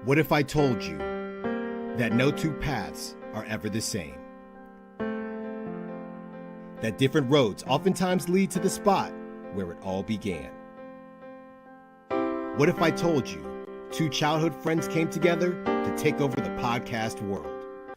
What if I told you that no two paths are ever the same? That different roads oftentimes lead to the spot where it all began? What if I told you two childhood friends came together to take over the podcast world?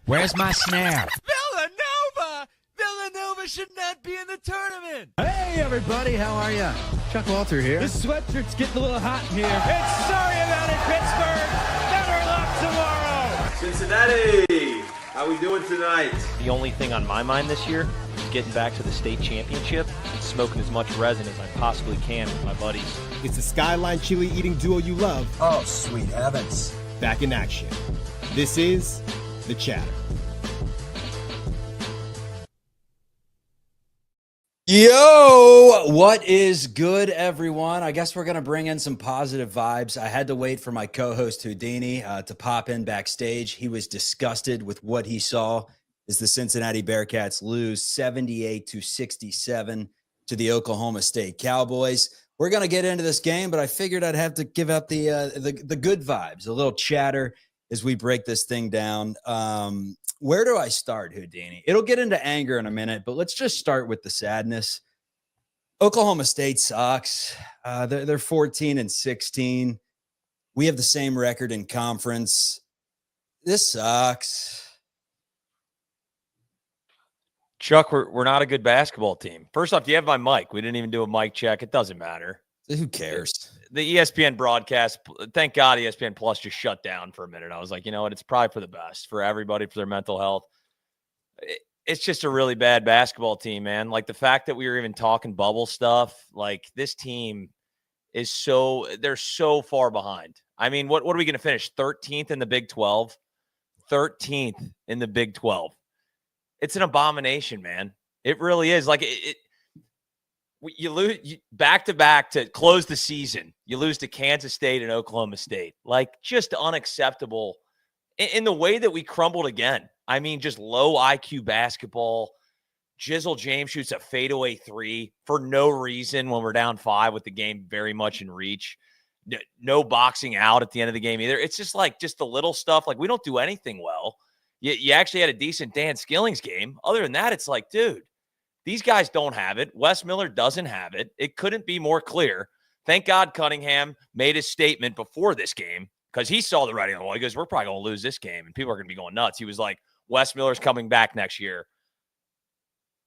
Where's my snare? Villanova! Villanova should not be in the tournament! Hey, everybody, how are you? Chuck Walter here. This sweatshirt's getting a little hot in here. It's sorry about it, Pittsburgh! Better luck tomorrow! Cincinnati, how we doing tonight? The only thing on my mind this year is getting back to the state championship and smoking as much resin as I possibly can with my buddies. It's the Skyline chili eating duo you love. Oh, sweet heavens. Back in action. This is The Chatter. Yo, what is good, everyone? I guess we're going to bring in some positive vibes. I had to wait for my co-host Houdini to pop in backstage. He was disgusted with what he saw as the Cincinnati Bearcats lose 78-67 to the Oklahoma State Cowboys. We're going to get into this game, but I figured I'd have to give out the good vibes, a little chatter as we break this thing down. Where do I start, Houdini? It'll get into anger in a minute, but let's just start with the sadness. Oklahoma State sucks. They're 14-16. We have the same record in conference. This sucks. Chuck, we're not a good basketball team. First off, do you have my mic? We didn't even do a mic check. It doesn't matter. Who cares? The ESPN broadcast, thank God ESPN Plus just shut down for a minute. I was like, you know what? It's probably for the best for everybody, for their mental health. It's just a really bad basketball team, man. Like the fact that we were even talking bubble stuff, like this team is they're so far behind. I mean, what are we going to finish? 13th in the Big 12? 13th in the Big 12. It's an abomination, man. It really is. Like you lose back-to-back to close the season. You lose to Kansas State and Oklahoma State. Like, just unacceptable in the way that we crumbled again. I mean, just low IQ basketball. Jizzle James shoots a fadeaway three for no reason when we're down 5 with the game very much in reach. No boxing out at the end of the game either. It's just like just the little stuff. Like, we don't do anything well. You actually had a decent Dan Skillings game. Other than that, it's like, dude, these guys don't have it. Wes Miller doesn't have it. It couldn't be more clear. Thank God Cunningham made his statement before this game because he saw the writing on the wall. He goes, we're probably going to lose this game, and people are going to be going nuts. He was like, Wes Miller's coming back next year.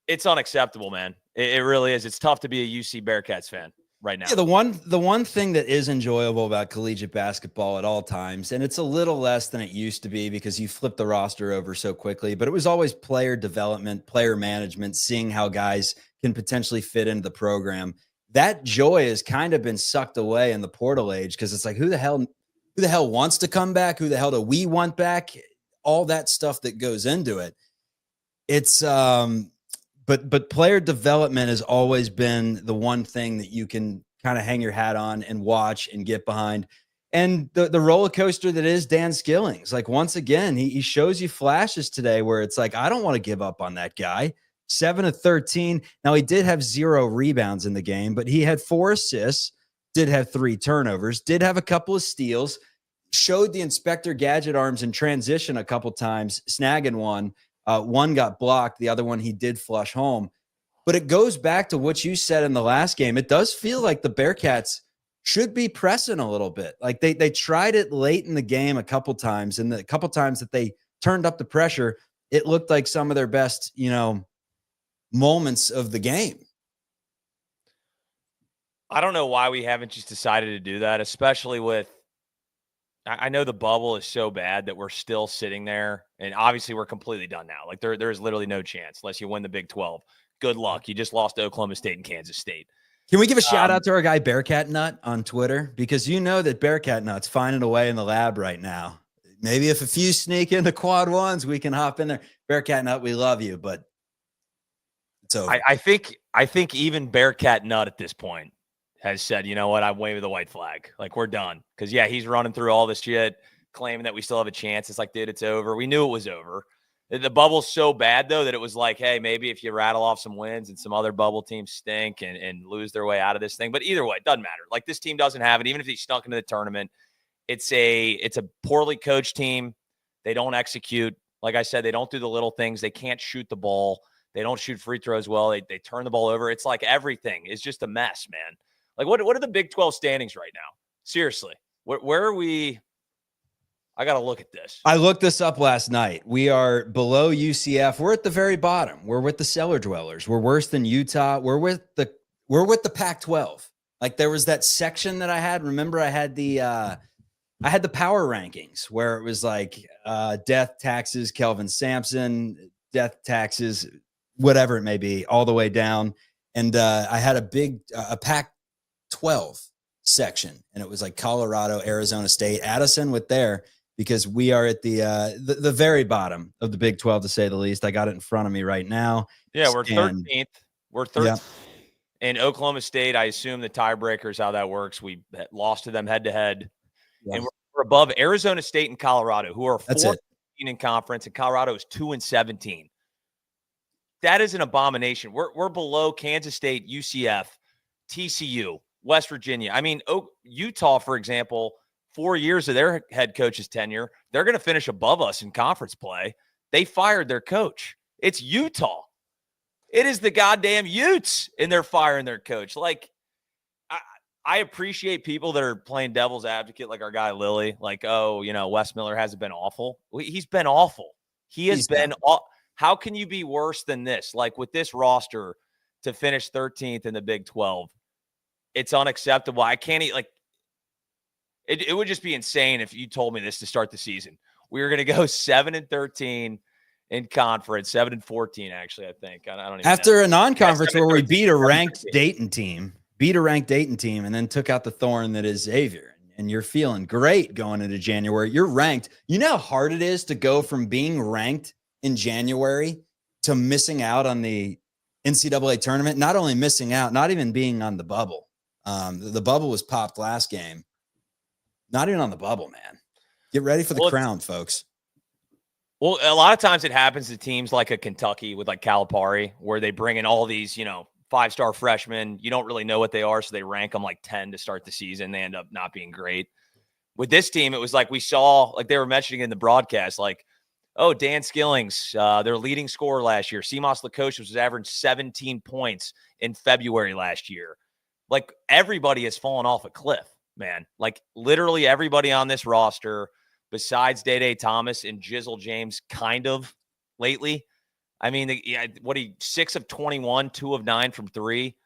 It's unacceptable, man. It really is. It's tough to be a UC Bearcats fan right now. Yeah, the one thing that is enjoyable about collegiate basketball at all times, and it's a little less than it used to be because you flip the roster over so quickly, but it was always player development, player management, seeing how guys can potentially fit into the program. That joy has kind of been sucked away in the portal age because it's like, who the hell wants to come back? Who the hell do we want back? All that stuff that goes into it. It's But player development has always been the one thing that you can kind of hang your hat on and watch and get behind. And the roller coaster that is Dan Skillings. Like, once again, he shows you flashes today where it's like, I don't want to give up on that guy. 7 of 13. Now, he did have 0 rebounds in the game, but he had 4 assists, did have 3 turnovers, did have a couple of steals, showed the Inspector Gadget arms in transition a couple times, snagging one. One got blocked. The other one he did flush home. But it goes back to what you said in the last game. It does feel like the Bearcats should be pressing a little bit. Like they tried it late in the game a couple times, and the couple times that they turned up the pressure, it looked like some of their best, moments of the game. I don't know why we haven't just decided to do that, especially with I know the bubble is so bad that we're still sitting there, and obviously we're completely done now. Like there is literally no chance unless you win the Big 12. Good luck. You just lost to Oklahoma State and Kansas State. Can we give a shout out to our guy Bearcat Nut on Twitter? Because you know that Bearcat Nut's finding a way in the lab right now. Maybe if a few sneak into quad ones, we can hop in there. Bearcat Nut, we love you, but it's over. I think even Bearcat Nut at this point has said, you know what, I'm waving the white flag. Like, we're done. Because, yeah, he's running through all this shit, claiming that we still have a chance. It's like, dude, it's over. We knew it was over. The bubble's so bad, though, that it was like, hey, maybe if you rattle off some wins and some other bubble teams stink and lose their way out of this thing. But either way, it doesn't matter. Like, this team doesn't have it. Even if he stunk into the tournament, It's a poorly coached team. They don't execute. Like I said, they don't do the little things. They can't shoot the ball. They don't shoot free throws well. They turn the ball over. It's like everything is just a mess, man. Like what are the Big 12 standings right now? Seriously, where are we? I got to look at this. I looked this up last night. We are below UCF. We're at the very bottom. We're with the cellar dwellers. We're worse than Utah. We're with the Pac-12. Like there was that section that I had. Remember, I had the power rankings where it was like death, taxes, Kelvin Sampson, death, taxes, whatever it may be, all the way down. And I had a Pac-12 section, and it was like Colorado, Arizona State, Addison with there, because we are at the very bottom of the Big 12, to say the least. I got it in front of me right now. Yeah, we're 13th. We're 13th. Yeah. And Oklahoma State, I assume the tiebreaker is how that works. We lost to them head-to-head. Yeah. And we're above Arizona State and Colorado, who are 14 in conference, and Colorado is 2-17. That is an abomination. We're below Kansas State, UCF, TCU, West Virginia. I mean, Utah, for example, 4 years of their head coach's tenure, they're going to finish above us in conference play. They fired their coach. It's Utah. It is the goddamn Utes, and they're firing their coach. Like, I appreciate people that are playing devil's advocate, like our guy Lilly. Like, Wes Miller hasn't been awful. He's been awful. He's been how can you be worse than this? Like, with this roster to finish 13th in the Big 12, it's unacceptable. I can't eat, like, it would just be insane if you told me this to start the season. We were going to go 7-13 in conference, 7-14, actually, I think. I don't even After know. A non-conference where we beat a ranked Dayton team, and then took out the thorn that is Xavier. And you're feeling great going into January. You're ranked. You know how hard it is to go from being ranked in January to missing out on the NCAA tournament? Not only missing out, not even being on the bubble. The bubble was popped last game. Not even on the bubble, man. Get ready for the crown, folks. Well, a lot of times it happens to teams like a Kentucky with like Calipari, where they bring in all these, five-star freshmen. You don't really know what they are, so they rank them like 10 to start the season. They end up not being great. With this team, it was like we saw, like they were mentioning in the broadcast, like, oh, Dan Skillings, their leading scorer last year. Seamus Lukosius was averaging 17 points in February last year. Like, everybody has fallen off a cliff, man. Like, literally everybody on this roster, besides Day Thomas and Jizzle James, kind of lately. I mean, 6 of 21, 2 of 9 from 3.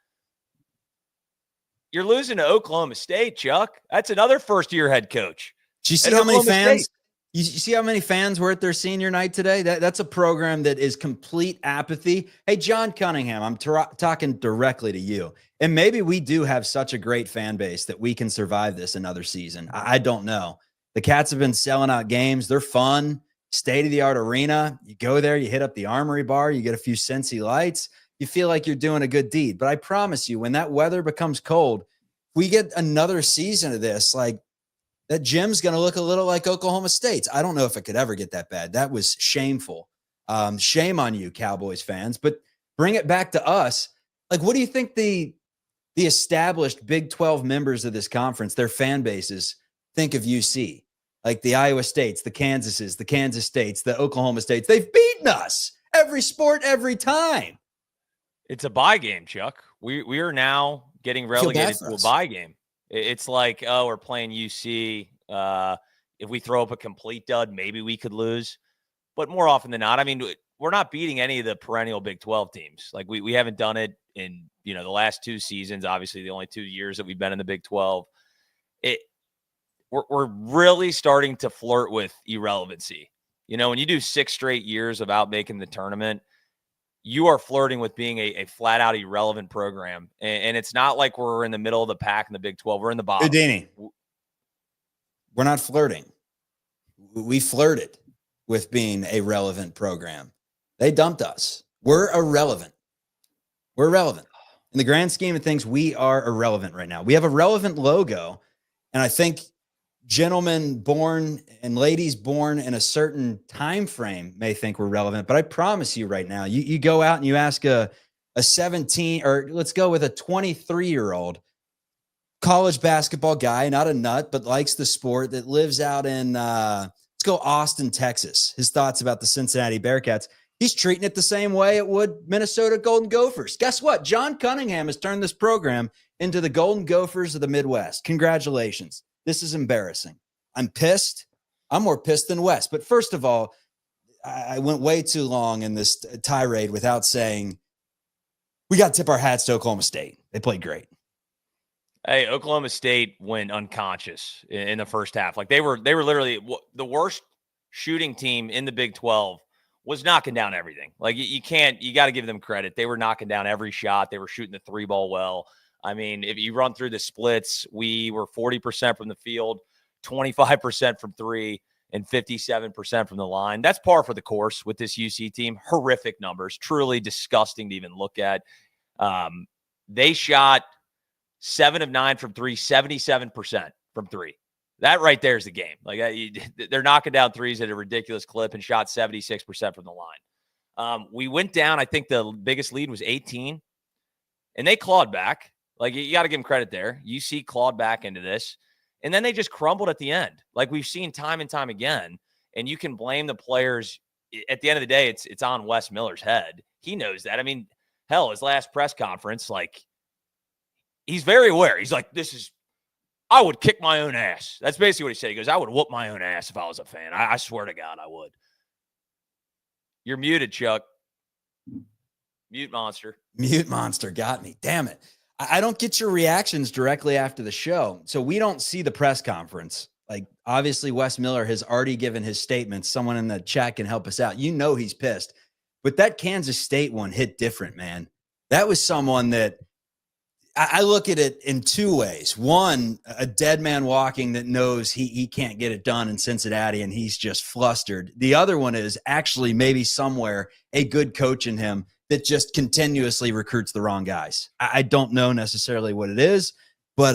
You're losing to Oklahoma State, Chuck. That's another first-year head coach. Do you see how many fans? You see how many fans were at their senior night today? That's a program that is complete apathy. Hey, John Cunningham, I'm talking directly to you. And maybe we do have such a great fan base that we can survive this another season. I don't know. The Cats have been selling out games. They're fun. State-of-the-art arena. You go there, you hit up the Armory Bar, you get a few Cincy lights. You feel like you're doing a good deed. But I promise you, when that weather becomes cold, we get another season of this, like, that gym's going to look a little like Oklahoma State's. I don't know if it could ever get that bad. That was shameful. Shame on you, Cowboys fans. But bring it back to us. Like, what do you think the established Big 12 members of this conference, their fan bases, think of UC? Like the Iowa States, the Kansases, the Kansas States, the Oklahoma States. They've beaten us every sport, every time. It's a bye game, Chuck. We are now getting relegated to a bye game. It's like, oh, we're playing UC. If we throw up a complete dud, maybe we could lose. But more often than not, I mean, we're not beating any of the perennial Big 12 teams. Like, we haven't done it in, the last 2 seasons, obviously the only 2 years that we've been in the Big 12. We're really starting to flirt with irrelevancy. When you do 6 straight years of out making the tournament, you are flirting with being a flat-out irrelevant program. And it's not like we're in the middle of the pack in the Big 12. We're in the bottom. Houdini, we're not flirting. We flirted with being a relevant program. They dumped us. We're irrelevant. We're irrelevant. In the grand scheme of things, we are irrelevant right now. We have a relevant logo, and I think gentlemen born and ladies born in a certain time frame may think we're relevant, but I promise you right now, you go out and you ask a 17, or let's go with a 23-year-old, college basketball guy, not a nut, but likes the sport, that lives out in, let's go Austin, Texas. His thoughts about the Cincinnati Bearcats. He's treating it the same way it would Minnesota Golden Gophers. Guess what? John Cunningham has turned this program into the Golden Gophers of the Midwest. Congratulations. This is embarrassing. I'm pissed. I'm more pissed than Wes. But first of all, I went way too long in this tirade without saying we got to tip our hats to Oklahoma State. They played great. Hey, Oklahoma State went unconscious in the first half. Like they were literally the worst shooting team in the Big 12. Was knocking down everything. Like you got to give them credit. They were knocking down every shot. They were shooting the three ball well. I mean, if you run through the splits, we were 40% from the field, 25% from three, and 57% from the line. That's par for the course with this UC team. Horrific numbers, truly disgusting to even look at. They shot 7 of 9 from three, 77% from three. That right there is the game. Like they're knocking down threes at a ridiculous clip and shot 76% from the line. We went down. I think the biggest lead was 18, and they clawed back. Like you got to give them credit there. UC clawed back into this, and then they just crumbled at the end. Like we've seen time and time again. And you can blame the players. At the end of the day, it's on Wes Miller's head. He knows that. I mean, hell, his last press conference, like he's very aware. He's like, I would kick my own ass. That's basically what he said. He goes, I would whoop my own ass if I was a fan. I swear to God, I would. You're muted, Chuck. Mute monster. Mute monster got me. Damn it. I don't get your reactions directly after the show. So we don't see the press conference. Like, obviously, Wes Miller has already given his statements. Someone in the chat can help us out. You know he's pissed. But that Kansas State one hit different, man. That was someone that I look at it in two ways. One, a dead man walking that knows he can't get it done in Cincinnati and he's just flustered. The other one is actually maybe somewhere a good coach in him that just continuously recruits the wrong guys. I don't know necessarily what it is, but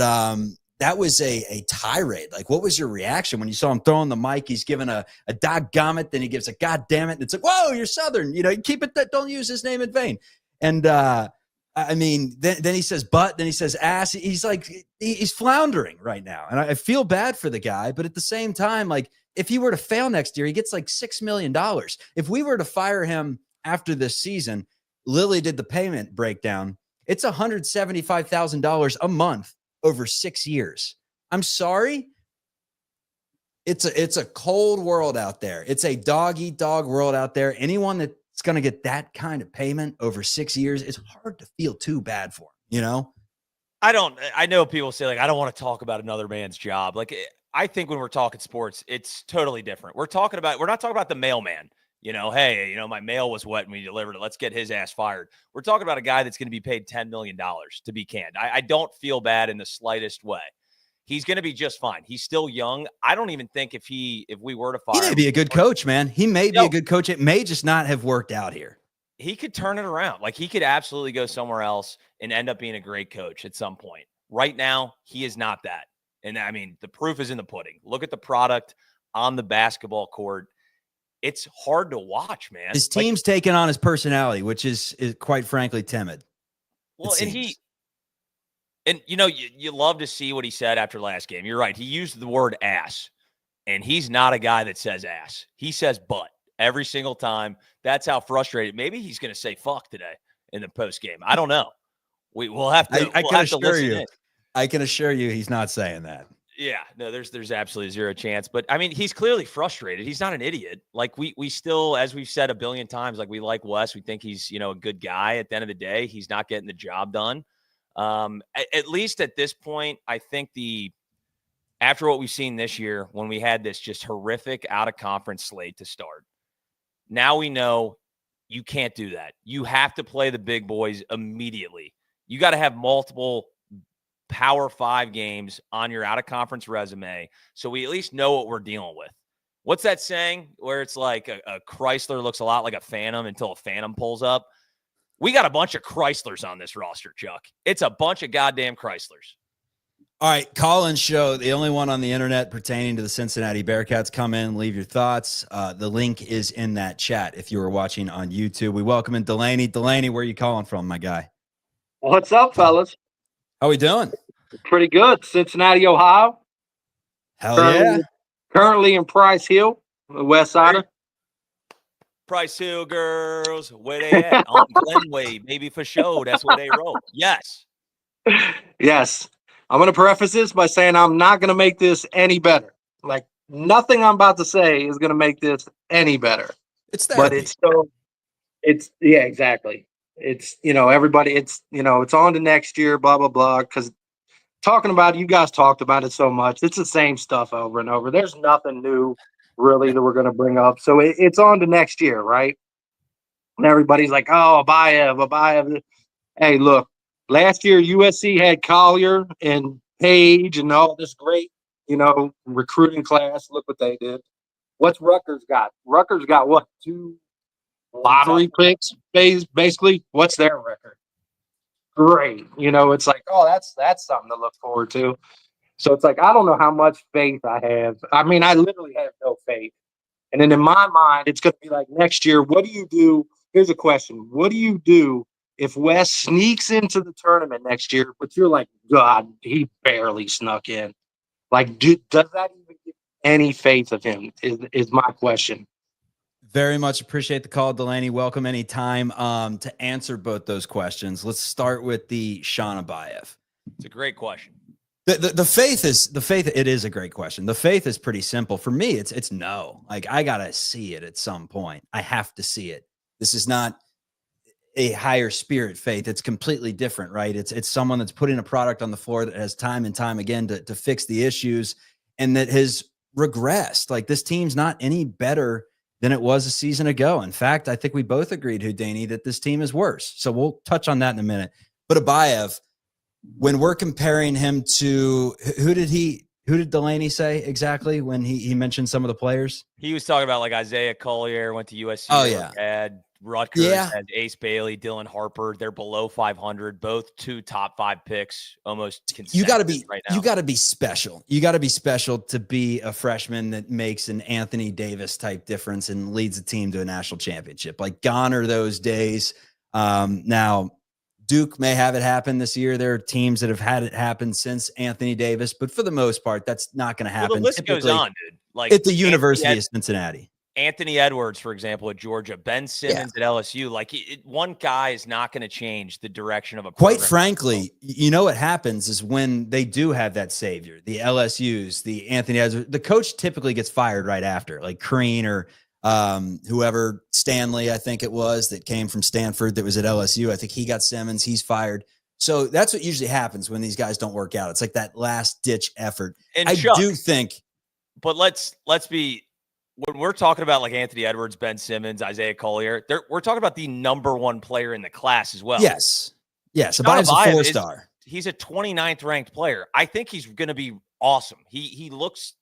that was a tirade. Like, what was your reaction when you saw him throwing the mic? He's giving a doggummit, then he gives a goddamn it. And it's like, whoa, you're Southern. You know, keep it that, don't use his name in vain. And I mean, then he says butt, then he says ass. He's like, he's floundering right now. And I feel bad for the guy, but at the same time, like, if he were to fail next year, he gets like $6 million. If we were to fire him after this season, Lily did the payment breakdown. It's $175,000 a month over 6 years. I'm sorry. It's a cold world out there. It's a dog eat dog world out there. Anyone that's going to get that kind of payment over 6 years, it's hard to feel too bad for him, you know? I know people say, like, I don't want to talk about another man's job. Like, I think when we're talking sports, it's totally different. We're not talking about the mailman. You know, hey, my mail was wet when we delivered it. Let's get his ass fired. We're talking about a guy that's going to be paid $10 million, to be canned. I don't feel bad in the slightest way. He's going to be just fine. He's still young. I don't even think if we were to fire him. He may be a good coach, man. He may be a good coach. It may just not have worked out here. He could turn it around. Like, he could absolutely go somewhere else and end up being a great coach at some point. Right now, he is not that. And I mean, the proof is in the pudding. Look at the product on the basketball court. It's hard to watch, man. His team's taking on his personality, which is quite frankly timid. Well, and you love to see what he said after last game. You're right. He used the word ass, and he's not a guy that says ass. He says butt every single time. That's how frustrated. Maybe he's going to say fuck today in the post game. I don't know. We'll have to. I can assure you, he's not saying that. Yeah, no, there's absolutely zero chance. But I mean, he's clearly frustrated. He's not an idiot. Like we still, as we've said a billion times, like we like Wes. We think he's, a good guy. At the end of the day, he's not getting the job done. At least at this point, I think after what we've seen this year, when we had this just horrific out of conference slate to start, now we know you can't do that. You have to play the big boys immediately. You got to have multiple Power 5 games on your out-of-conference resume so we at least know what we're dealing with. What's that saying where it's like a Chrysler looks a lot like a Phantom until a Phantom pulls up? We got a bunch of Chryslers on this roster, Chuck. It's a bunch of goddamn Chryslers. All right, call-in show, the only one on the internet pertaining to the Cincinnati Bearcats. Come in, leave your thoughts. The link is in that chat if you were watching on YouTube. We welcome in Delaney. Delaney, where are you calling from, my guy? What's up, fellas? How we doing? Pretty good. Cincinnati, Ohio. Hell yeah. Currently in Price Hill, the West Sider. Price Hill girls, where they at? On Glenway, maybe for show. That's where they roll. Yes. Yes. I'm going to preface this by saying I'm not going to make this any better. Like, nothing I'm about to say is going to make this any better. It's therapy. But yeah, exactly. It's, everybody, it's on to next year, blah, blah, blah. Because talking about it, you guys talked about it so much. It's the same stuff over and over. There's nothing new really that we're going to bring up. So it's on to next year, right? And everybody's like, oh, Abayev. Hey, look, last year USC had Collier and Page and all this great, recruiting class. Look what they did. What's Rutgers got? Rutgers got what? 2 lottery picks, basically. What's their record? Great. It's like, oh, that's something to look forward to. So it's like, I don't know how much faith I have. I mean, I literally have no faith. And then in my mind, it's going to be like next year, what do you do? Here's a question. What do you do if Wes sneaks into the tournament next year, but you're like, God, he barely snuck in? Like, does that even give any faith of him is my question. Very much appreciate the call, Delaney. Welcome anytime. To answer both those questions, let's start with the Sean Abayev. It's a great question. The faith. It is a great question. The faith is pretty simple for me. It's no. Like, I gotta see it at some point. I have to see it. This is not a higher spirit faith. It's completely different, right? It's someone that's putting a product on the floor that has time and time again to fix the issues and that has regressed. Like, this team's not any better than it was a season ago. In fact, I think we both agreed, Houdini, that this team is worse. So we'll touch on that in a minute. But Abayev, when we're comparing him to who did Delaney say exactly when he mentioned some of the players? He was talking about like Isaiah Collier went to USC. Oh, yeah. Had Rutgers, Yeah. had Ace Bailey, Dylan Harper. They're below 500, both 2 top 5 picks, almost consistent. You got to be right now. You got to be special. You got to be special to be a freshman that makes an Anthony Davis type difference and leads a team to a national championship. Like, gone are those days. Now, Duke may have it happen this year. There are teams that have had it happen since Anthony Davis, but for the most part, that's not going to happen. Well, the list goes on, dude. Like, at the University of Cincinnati. Anthony Edwards, for example, at Georgia, Ben Simmons at LSU. Like, one guy is not going to change the direction of a program. Quite frankly, what happens is when they do have that savior, the LSUs, the Anthony Edwards, the coach typically gets fired right after, like Crean or whoever, Stanley, I think it was, that came from Stanford that was at LSU. I think he got Simmons. He's fired. So that's what usually happens when these guys don't work out. It's like that last ditch effort. And I Chuck, do think. But let's be, when we're talking about like Anthony Edwards, Ben Simmons, Isaiah Collier, we're talking about the number 1 player in the class as well. Yes. Abayev's a 4-star. He's a 29th ranked player. I think he's going to be awesome. He looks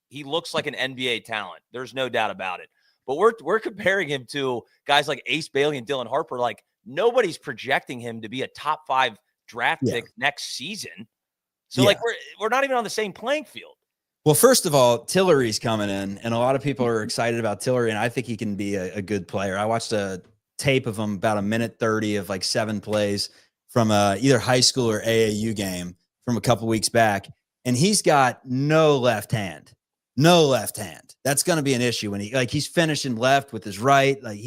like an NBA talent. There's no doubt about it. But we're comparing him to guys like Ace Bailey and Dylan Harper. Like, nobody's projecting him to be a top 5 draft pick next season. So like, we're not even on the same playing field. Well, first of all, Tillery's coming in, and a lot of people are excited about Tillery, and I think he can be a good player. I watched a tape of him about 1:30 of like 7 plays from either high school or AAU game from a couple weeks back, and he's got no left hand. That's going to be an issue when he's finishing left with his right. Like,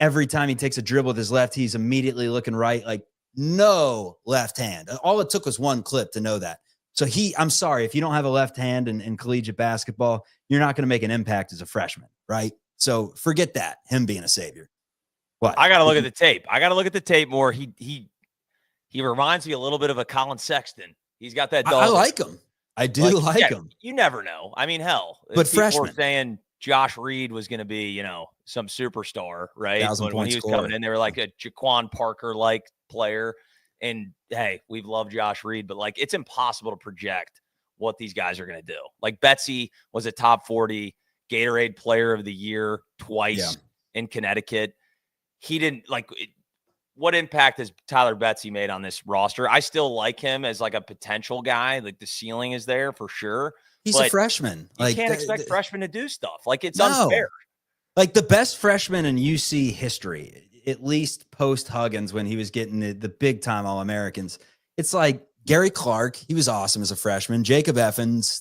every time he takes a dribble with his left, he's immediately looking right. Like, no left hand. All it took was 1 clip to know that. So I'm sorry, if you don't have a left hand in collegiate basketball, you're not going to make an impact as a freshman, right? So forget that, him being a savior. What? I got to look at the tape. I got to look at the tape more. He reminds me a little bit of a Colin Sexton. He's got that. I like him. I do like him. You never know. I mean, hell, but people freshman were saying Josh Reed was going to be, some superstar, right? When he was coming in, they were like a Jaquan Parker-like player. And hey, we've loved Josh Reed, but like, it's impossible to project what these guys are going to do. Like, Betsy was a top 40 Gatorade Player of the Year twice in Connecticut. He didn't what impact has Tyler Betsy made on this roster? I still like him as like a potential guy. Like, the ceiling is there for sure. He's a freshman. You can't expect freshmen to do stuff. Like, it's unfair. Like, the best freshman in UC history, at least post Huggins, when he was getting the big time All-Americans, it's like Gary Clark, he was awesome as a freshman. Jacob Effins,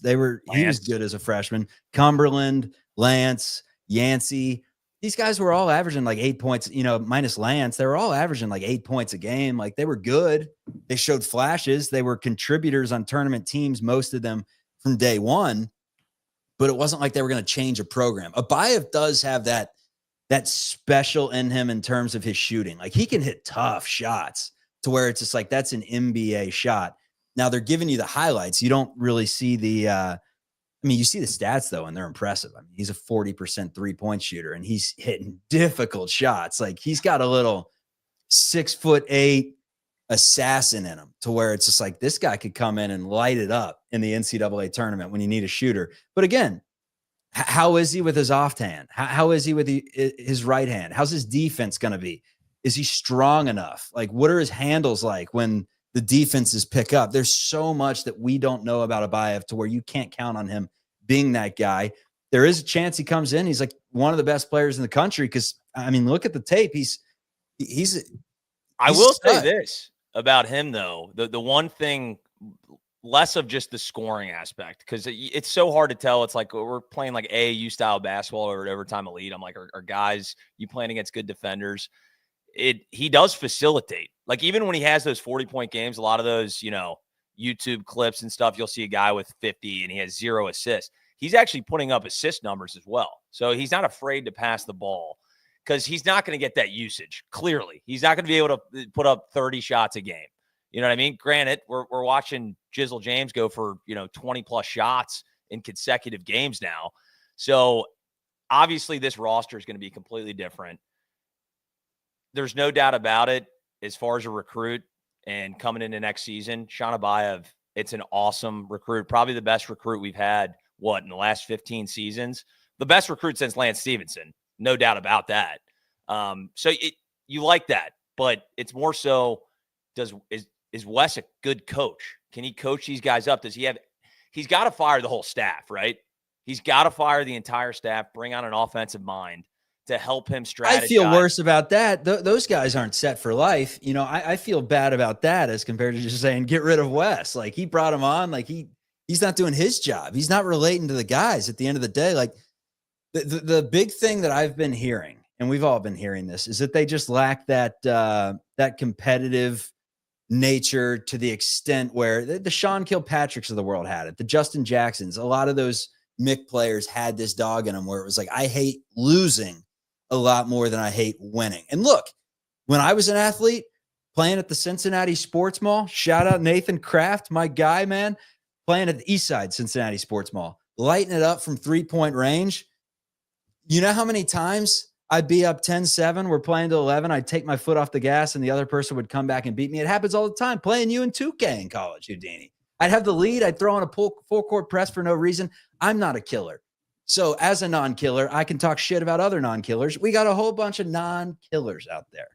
he was good as a freshman. Cumberland, Lance, Yancey, these guys were all averaging like 8 points, minus Lance. They were all averaging like 8 points a game. Like they were good. They showed flashes. They were contributors on tournament teams, most of them from day one, but it wasn't like they were going to change a program. Abayev does have that special in him in terms of his shooting. Like he can hit tough shots to where it's just like, that's an NBA shot. Now they're giving you the highlights. You don't really see you see the stats though, and they're impressive. I mean, he's a 40% 3-point shooter and he's hitting difficult shots. Like he's got a little 6'8" assassin in him to where it's just like, this guy could come in and light it up in the NCAA tournament when you need a shooter. But again, how is he with his off hand? How is he with his right hand? How's his defense going to be? Is he strong enough? Like, what are his handles like when the defenses pick up? There's so much that we don't know about Abayev to where you can't count on him being that guy. There is a chance he comes in. He's like one of the best players in the country. Cause I mean, look at the tape. I will say this about him though. The one thing, less of just the scoring aspect, because it's so hard to tell. It's like we're playing like AAU style basketball or overtime elite. I'm like, are guys, you playing against good defenders? He does facilitate. Like even when he has those 40-point games, a lot of those, YouTube clips and stuff, you'll see a guy with 50 and he has 0 assists. He's actually putting up assist numbers as well. So he's not afraid to pass the ball because he's not going to get that usage. Clearly, he's not going to be able to put up 30 shots a game. You know what I mean? Granted, we're watching Jizzle James go for, 20 plus shots in consecutive games now. So obviously this roster is going to be completely different. There's no doubt about it. As far as a recruit and coming into next season, Sean Abayev, it's an awesome recruit. Probably the best recruit we've had, in the last 15 seasons. The best recruit since Lance Stevenson. No doubt about that. So you like that, but it's more so, is Wes a good coach? Can he coach these guys up? He's got to fire the whole staff, right? He's got to fire the entire staff, bring on an offensive mind to help him strategize. I feel worse about that. Those guys aren't set for life. I feel bad about that as compared to just saying, get rid of Wes. Like he brought him on. Like he's not doing his job. He's not relating to the guys at the end of the day. Like the big thing that I've been hearing, and we've all been hearing this, is that they just lack that competitive nature to the extent where the Sean Kilpatricks of the world had it. The Justin Jacksons, a lot of those Mick players had this dog in them where it was like, I hate losing a lot more than I hate winning. And look, when I was an athlete playing at the Cincinnati Sports Mall, shout out Nathan Kraft, my guy, man, playing at the East Side Cincinnati Sports Mall, lighting it up from 3-point range. You know how many times I'd be up 10-7, we're playing to 11, I'd take my foot off the gas and the other person would come back and beat me. It happens all the time playing you in 2K in college, Houdini. I'd have the lead, I'd throw in a full court press for no reason. I'm not a killer. So as a non-killer, I can talk shit about other non-killers. We got a whole bunch of non-killers out there.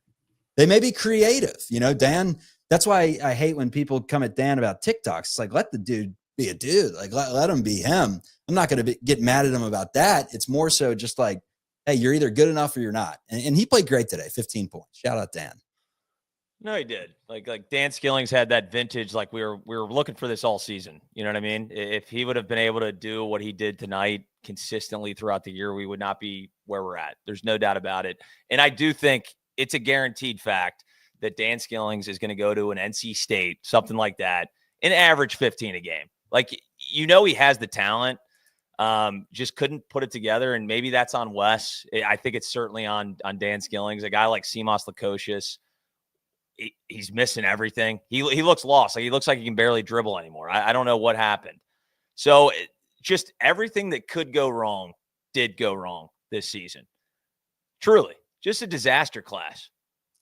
They may be creative. Dan, that's why I hate when people come at Dan about TikToks. It's like, let the dude be a dude. Like, let him be him. I'm not going to get mad at him about that. It's more so just like, hey, you're either good enough or you're not. And he played great today, 15 points. Shout out Dan. No, he did. Like Dan Skilling's had that vintage. Like we were looking for this all season. You know what I mean? If he would have been able to do what he did tonight consistently throughout the year, we would not be where we're at. There's no doubt about it. And I do think it's a guaranteed fact that Dan Skillings is going to go to an NC State, something like that, and average 15 a game. Like, he has the talent, just couldn't put it together. And maybe that's on Wes. I think it's certainly on Dan Skillings. A guy like Seamus Lukosius, he's missing everything. He looks lost. Like he looks like he can barely dribble anymore. I don't know what happened. So just everything that could go wrong did go wrong this season. Truly, just a disaster class.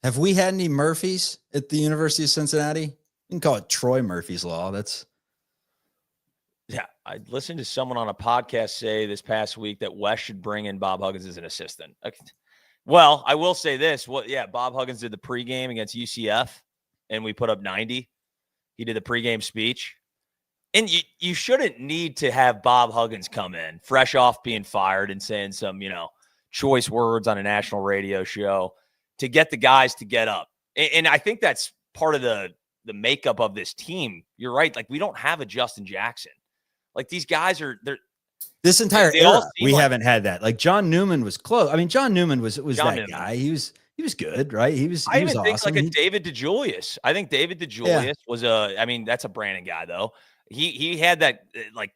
Have we had any Murphys at the University of Cincinnati? You can call it Troy Murphy's Law. Yeah, I listened to someone on a podcast say this past week that Wes should bring in Bob Huggins as an assistant. Okay. Well, I will say this. Bob Huggins did the pregame against UCF, and we put up 90. He did the pregame speech. And you shouldn't need to have Bob Huggins come in, fresh off being fired and saying some, choice words on a national radio show to get the guys to get up. And I think that's part of the the makeup of this team, you're right. Like, we don't have a Justin Jackson. Like, these guys this entire they all era, seem we like- haven't had that. Like, John Newman was close. I mean, John Newman was John that Newman. guy. He was good, right? He was I even awesome. think like a David DeJulius. I think David DeJulius was that's a Brandon guy though. He had that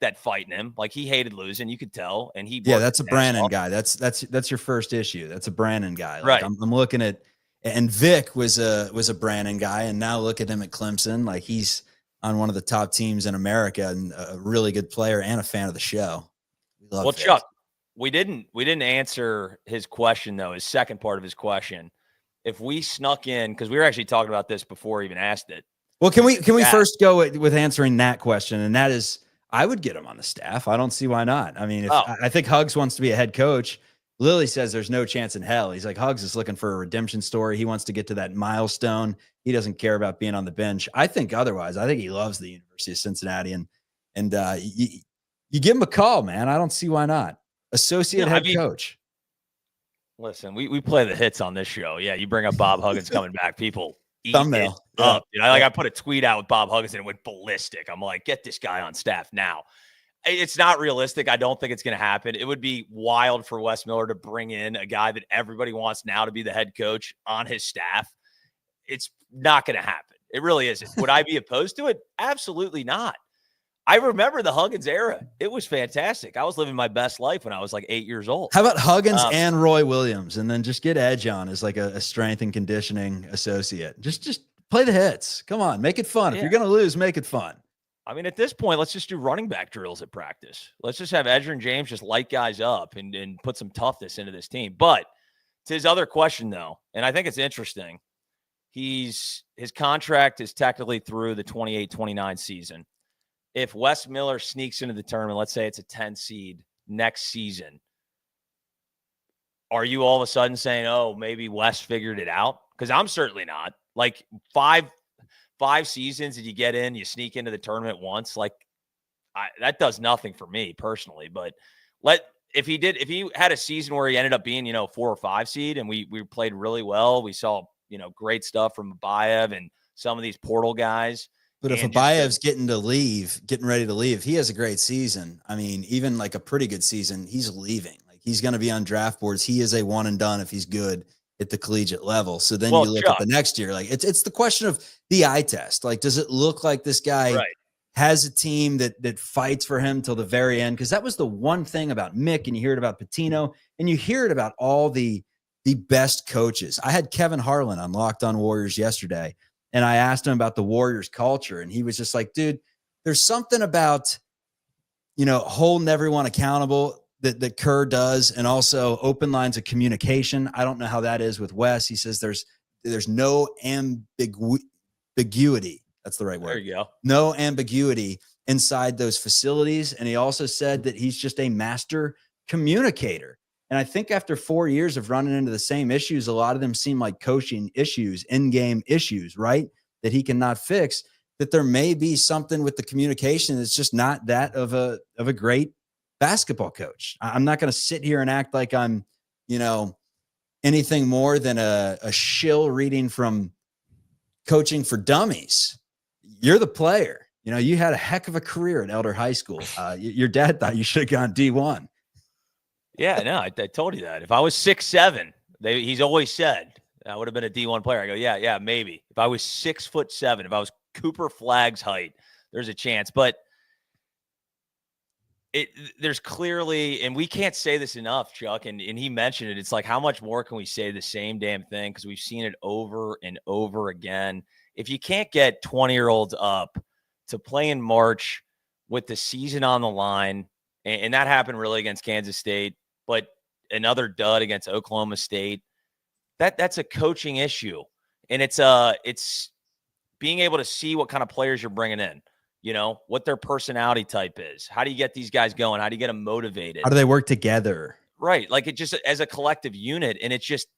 that fight in him. Like, he hated losing, you could tell. And that's a Brandon guy. That's your first issue. That's a Brandon guy. Like, right. I'm looking at, and Vic was a Brandon guy, and now look at him at Clemson. Like, he's on one of the top teams in America and a really good player and a fan of the show. We love Vic. Chuck, we didn't answer his question though. His second part of his question. If we snuck in, because we were actually talking about this before he even asked it. Well, can we first go with answering that question? And that is, I would get him on the staff. I don't see why not. I mean, I think Hugs wants to be a head coach. Lily says there's no chance in hell. He's like, Hugs is looking for a redemption story. He wants to get to that milestone. He doesn't care about being on the bench. I think otherwise. I think he loves the University of Cincinnati, and you give him a call, man. I don't see why not. Associate head coach. Listen, we play the hits on this show. Yeah, you bring up Bob Huggins coming back, people eat thumbnail it up. You know, like, I put a tweet out with Bob Huggins and it went ballistic. I'm like, get this guy on staff now. It's not realistic. I don't think it's going to happen. It would be wild for Wes Miller to bring in a guy that everybody wants now to be the head coach on his staff. It's not going to happen. It really isn't. Would I be opposed to it? Absolutely not. I remember the Huggins era. It was fantastic. I was living my best life when I was like 8 years old. How about Huggins and Roy Williams, and then just get Edge on as like a strength and conditioning associate? Just play the hits. Come on, make it fun. If you're going to lose, make it fun. I mean, at this point, let's just do running back drills at practice. Let's just have Edger and James just light guys up and put some toughness into this team. But to his other question, though, and I think it's interesting, his contract is technically through the 28-29 season. If Wes Miller sneaks into the tournament, let's say it's a 10 seed next season, are you all of a sudden saying, oh, maybe Wes figured it out? Because I'm certainly not. Like, five seasons and you get in, you sneak into the tournament once, like, that does nothing for me personally. But if he had a season where he ended up being, 4 or 5 seed and we played really well, we saw, great stuff from Abayev and some of these portal guys. But if Abayev's getting ready to leave, he has a great season. I mean, even like a pretty good season, he's leaving. Like, he's going to be on draft boards. He is a one and done if he's good at the collegiate level. So then you look at the next year, like it's the question of the eye test. Like, does it look like this guy has a team that fights for him till the very end? Because that was the one thing about Mick, and you hear it about Pitino, and you hear it about all the best coaches. I had Kevin Harlan on Locked On Warriors yesterday, and I asked him about the Warriors culture, and he was just like, dude, there's something about, holding everyone accountable that Kerr does, and also open lines of communication. I don't know how that is with Wes. He says there's no ambiguity. That's the right word. There you go. No ambiguity inside those facilities. And he also said that he's just a master communicator. And I think after 4 years of running into the same issues, a lot of them seem like coaching issues, in-game issues, right? That he cannot fix, that there may be something with the communication that's just not that of a great basketball coach. I'm not going to sit here and act like I'm, anything more than a shill reading from Coaching for Dummies. You're the player. You had a heck of a career at Elder High School. Your dad thought you should have gone D1. Yeah, no, I told you that. If I was 6'7", he's always said I would have been a D1 player. I go, yeah, maybe. If I was 6'7", if I was Cooper Flagg's height, there's a chance. But there's clearly, and we can't say this enough, Chuck, and he mentioned it. It's like, how much more can we say the same damn thing? Because we've seen it over and over again. If you can't get 20-year-olds up to play in March with the season on the line, and that happened really against Kansas State, but another dud against Oklahoma State, that's a coaching issue. And it's being able to see what kind of players you're bringing in, what their personality type is. How do you get these guys going? How do you get them motivated? How do they work together? Right. Like, it just as a collective unit, and it just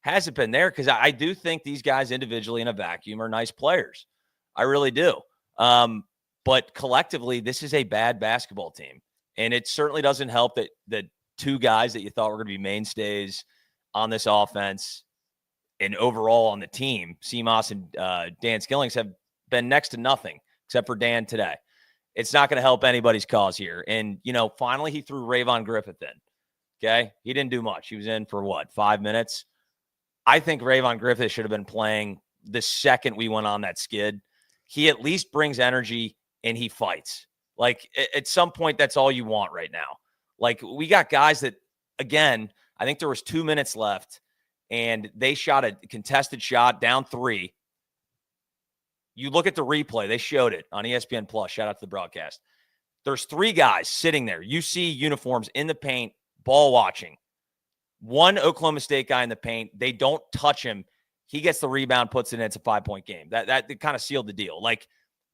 hasn't been there, because I do think these guys individually in a vacuum are nice players. I really do. But collectively, this is a bad basketball team. And it certainly doesn't help that the two guys that you thought were going to be mainstays on this offense and overall on the team, Seamoss and Dan Skillings, have been next to nothing except for Dan today. It's not going to help anybody's cause here. And, finally he threw Rayvon Griffith in. Okay. He didn't do much. He was in for 5 minutes. I think Rayvon Griffith should have been playing the second we went on that skid. He at least brings energy and he fights. Like, at some point, that's all you want right now. Like, we got guys that, again, I think there was 2 minutes left and they shot a contested shot down 3. You look at the replay. They showed it on ESPN Plus. Shout out to the broadcast. There's 3 guys sitting there. You see uniforms in the paint, ball watching. One Oklahoma State guy in the paint. They don't touch him. He gets the rebound, puts it in. It's a 5-point game. That kind of sealed the deal. Like,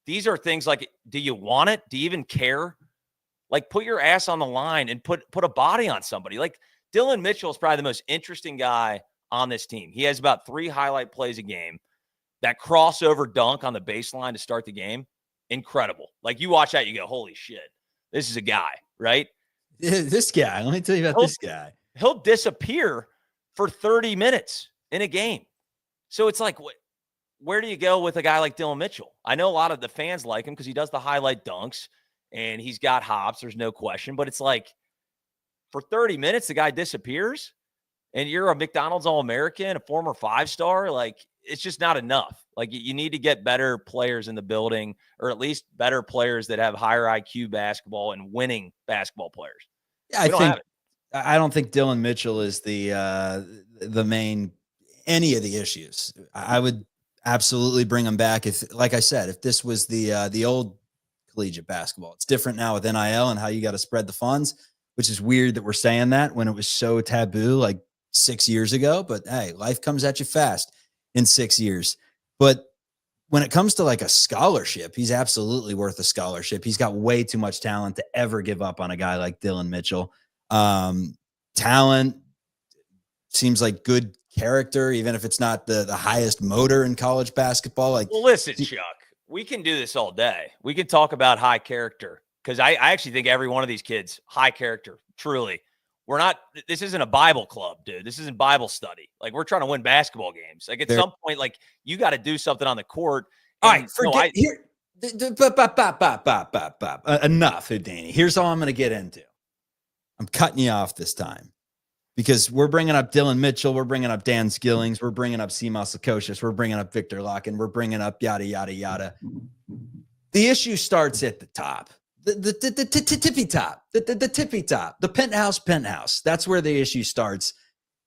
these are things like, do you want it? Do you even care? Like, put your ass on the line and put a body on somebody. Like, Dylan Mitchell is probably the most interesting guy on this team. He has about 3 highlight plays a game. That crossover dunk on the baseline to start the game, incredible. Like, you watch that, you go, holy shit, this is a guy, right? This guy, let me tell you about this guy. He'll disappear for 30 minutes in a game. So it's like, where do you go with a guy like Dylan Mitchell? I know a lot of the fans like him because he does the highlight dunks and he's got hops. There's no question. But it's like, for 30 minutes, the guy disappears and you're a McDonald's All-American, a former 5-star. Like, it's just not enough. Like, you need to get better players in the building, or at least better players that have higher IQ basketball and winning basketball players. Yeah, I don't think Dylan Mitchell is the main any of the issues. I would absolutely bring him back if, like I said, if this was the old collegiate basketball. It's different now with NIL and how you got to spread the funds, which is weird that we're saying that when it was so taboo like 6 years ago. But hey, life comes at you fast in 6 years. But when it comes to like a scholarship, he's absolutely worth a scholarship. He's got way too much talent to ever give up on a guy like Dylan Mitchell. Talent, seems like good character, even if it's not the highest motor in college basketball. Like, well, listen, Chuck, we can do this all day. We can talk about high character because I actually think every one of these kids, high character, truly. This isn't a Bible club, dude. This isn't Bible study. Like, we're trying to win basketball games. Like, at some point, like, you got to do something on the court. All right, forget here. Enough, Houdini. Here's all I'm going to get into. I'm cutting you off this time because we're bringing up Dylan Mitchell. We're bringing up Dan Skillings. We're bringing up Seamus Lukosius. We're bringing up Victor Locken. We're bringing up yada, yada, yada. The issue starts at the top. The tippy top, the tippy top, the penthouse. That's where the issue starts.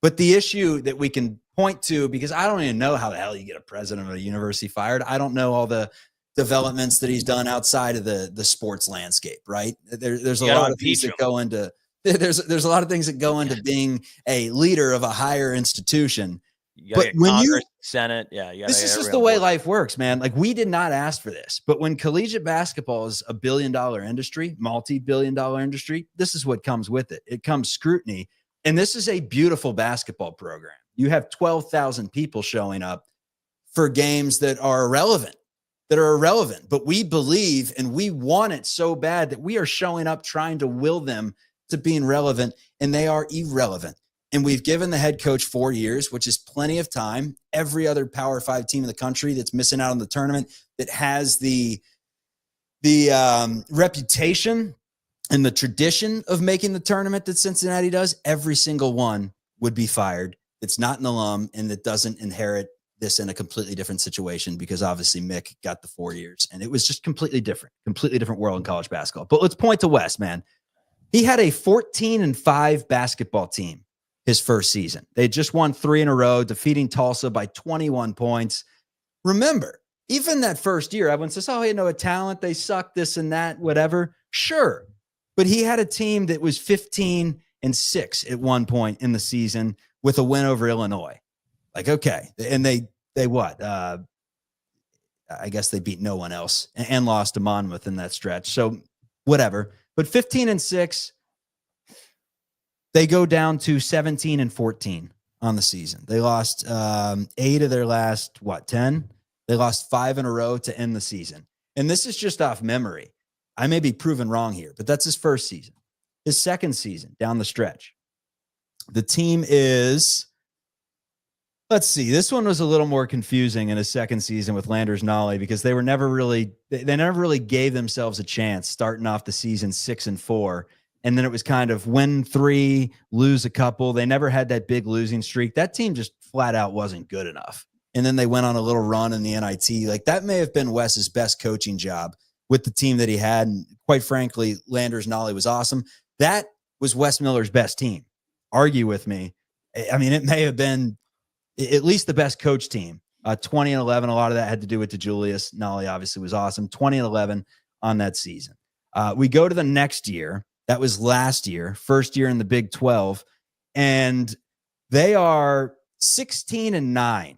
But the issue that we can point to, because I don't even know how the hell you get a president of a university fired. I don't know all the developments that he's done outside of the sports landscape, right? There's a lot of things that go into there's a lot of things that go into being a leader of a higher institution. But when Congress, Senate, this is just the way life works, man. Like, we did not ask for this, but when collegiate basketball is a billion-dollar industry, multi-billion-dollar industry, this is what comes with it. It comes scrutiny, and this is a beautiful basketball program. You have 12,000 people showing up for games that are irrelevant, but we believe and we want it so bad that we are showing up trying to will them to being relevant, and they are irrelevant. And we've given the head coach 4 years, which is plenty of time. Every other Power 5 team in the country that's missing out on the tournament, that has the reputation and the tradition of making the tournament that Cincinnati does, every single one would be fired. It's not an alum and that doesn't inherit this in a completely different situation, because obviously Mick got the 4 years and it was just completely different world in college basketball. But let's point to Wes, man. He had a 14-5 basketball team his first season. They just won 3 in a row, defeating Tulsa by 21 points. Remember, even that first year, everyone says, oh, he had no talent. They suck, this and that, whatever. Sure. But he had a team that was 15-6 at one point in the season with a win over Illinois. Like, okay. And they what? I guess they beat no one else and lost to Monmouth in that stretch. So whatever. But 15-6, they go down to 17-14 on the season. They lost 8 of their last, 10? They lost 5 in a row to end the season. And this is just off memory. I may be proven wrong here, but that's his first season. His second season down the stretch, the team is Let's see. This one was a little more confusing in his second season with Landers Nolly because they never really gave themselves a chance starting off the season 6-4. And then it was kind of win 3, lose a couple. They never had that big losing streak. That team just flat out wasn't good enough. And then they went on a little run in the NIT. Like that may have been Wes's best coaching job with the team that he had. And quite frankly, Landers Nolly was awesome. That was Wes Miller's best team. Argue with me. I mean, it may have been at least the best coach team. 20 and 11, a lot of that had to do with DeJulius. Nolly obviously was awesome. 20 and 11 on that season. We go to the next year. That was last year, first year in the Big 12. And they are 16 and 9.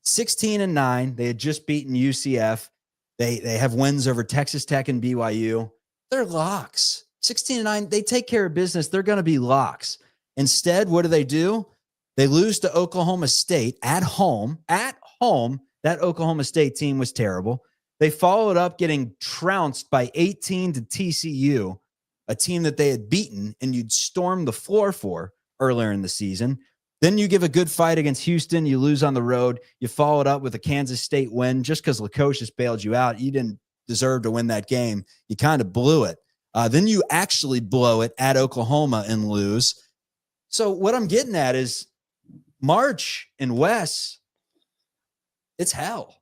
16 and 9. They had just beaten UCF. They have wins over Texas Tech and BYU. They're locks. 16 and 9. They take care of business. They're going to be locks. Instead, what do? They lose to Oklahoma State at home. At home, that Oklahoma State team was terrible. They followed up getting trounced by 18 to TCU, a team that they had beaten and you'd stormed the floor for earlier in the season. Then you give a good fight against Houston. You lose on the road. You followed up with a Kansas State win just because Lukosius bailed you out. You didn't deserve to win that game. You kind of blew it. Then you actually blow it at Oklahoma and lose. So what I'm getting at is March and Wes, it's hell.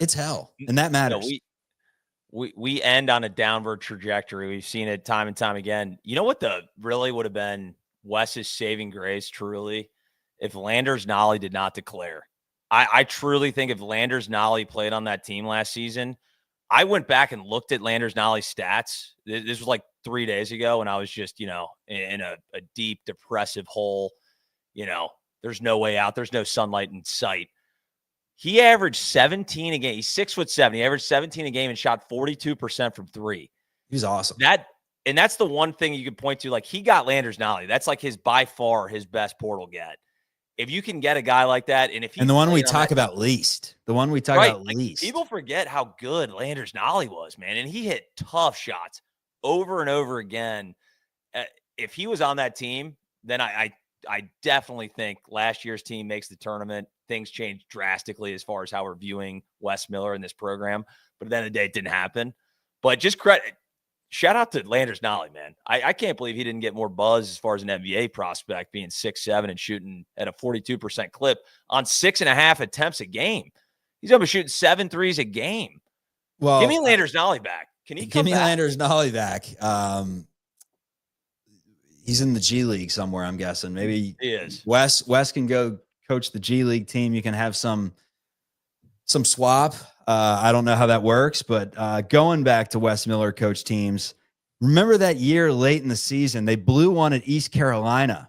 It's hell. And that matters. We end on a downward trajectory. We've seen it time and time again. You know what really would have been Wes's saving grace, truly, if Landers Nolly did not declare. I truly think if Landers Nolly played on that team last season, I went back and looked at Landers Nolly's stats. This was like 3 days ago, and I was just, in a deep depressive hole. There's no way out. There's no sunlight in sight. He averaged 17 a game. He's 6'7". He averaged 17 a game and shot 42% from 3. He's awesome. That's the one thing you could point to. Like, he got Landers Nolly. That's like by far his best portal get. If you can get a guy like that, and if he the one we talk about least, people forget how good Landers Nolly was, man, and he hit tough shots over and over again. If he was on that team, then I definitely think last year's team makes the tournament. Things changed drastically as far as how we're viewing Wes Miller in this program. But at the end of the day, it didn't happen. But just shout out to Landers Nolly, man. I can't believe he didn't get more buzz as far as an NBA prospect, being 6'7" and shooting at a 42% clip on 6.5 attempts a game. He's going to be shooting 7 threes a game. Well, give me Landers Nolly back. Can he give me Landers Nolly back? He's in the G League somewhere, I'm guessing. Maybe he is. Wes can go coach the G League team. You can have some swap. I don't know how that works, but going back to Wes Miller coach teams, remember that year late in the season, they blew one at East Carolina.